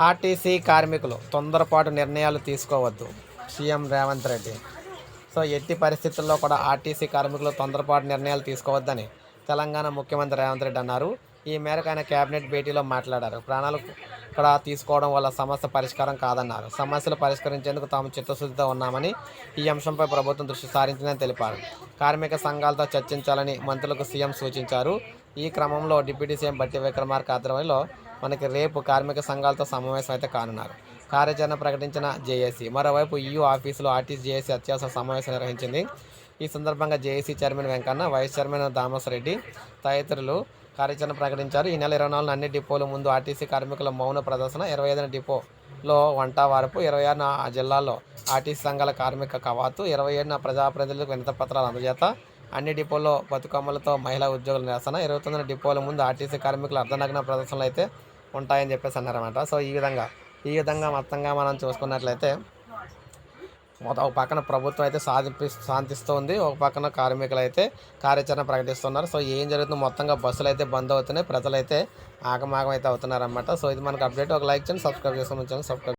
RTC కార్మికులు తొందరపాటు నిర్ణయాలు తీసుకోవద్దు, సీఎం రేవంత్ రెడ్డి. సో ఎట్టి పరిస్థితుల్లో కూడా ఆర్టీసీ కార్మికులు తొందరపాటు నిర్ణయాలు తీసుకోవద్దని తెలంగాణ ముఖ్యమంత్రి రేవంత్ రెడ్డి అన్నారు. ఈ మేరకు ఆయన కేబినెట్ భేటీలో మాట్లాడారు. ప్రాణాలు కూడా తీసుకోవడం వల్ల సమస్య పరిష్కారం కాదన్నారు. సమస్యలు పరిష్కరించేందుకు తాము చిత్తశుద్ధితో ఉన్నామని, ఈ అంశంపై ప్రభుత్వం దృష్టి సారించిందని తెలిపారు. కార్మిక సంఘాలతో చర్చించాలని మంత్రులకు సీఎం సూచించారు. ఈ క్రమంలో డిప్యూటీ సీఎం బట్టి విక్రమార్క ఆధ్వర్యంలో మనకి రేపు కార్మిక సంఘాలతో సమావేశం అయితే కానున్నారు. కార్యాచరణ ప్రకటించిన జేఏసీ. మరోవైపు ఈయూ ఆఫీసులో ఆర్టీసీ జేఏసీ అత్యవసర సమావేశం నిర్వహించింది. ఈ సందర్భంగా JAC chairman Venkanna, vice chairman Damosareddy తదితరులు కార్యాచరణ ప్రకటించారు. ఈ నెల 24న అన్ని డిపోల ముందు ఆర్టీసీ కార్మికుల మౌన ప్రదర్శన, 25న డిపోలో వంటవార్పు, 26న ఆ జిల్లాల్లో ఆర్టీసీ సంఘాల కార్మిక కవాతు, 27న ప్రజాప్రతినిధులకు వినతిపత్రాల అందజేత, అన్ని డిపోల్లో బతుకమ్మలతో మహిళా ఉద్యోగుల నిరసన, 29న డిపోల ముందు ఆర్టీసీ కార్మికుల అర్ధనగ్న ప్రదర్శనలు అయితే ఉంటాయని చెప్పేసి అన్నారన్నమాట. సో ఈ విధంగా మొత్తంగా మనం చూసుకున్నట్లయితే ఒక పక్కన ప్రభుత్వం అయితే శాంతిస్తుంది, ఒక పక్కన కార్మికులు అయితే కార్యాచరణ ప్రకటిస్తున్నారు. సో ఏం జరుగుతుందో మొత్తంగా బస్సులు అయితే బంద్ అవుతున్నాయి, ప్రజలైతే ఆగమాగం అయితే అవుతున్నారన్నమాట. సో ఇది మనకు అప్డేట్. ఒక లైక్ చేయండి, సబ్స్క్రైబ్ చేసుకోండి, సబ్స్క్రైబ్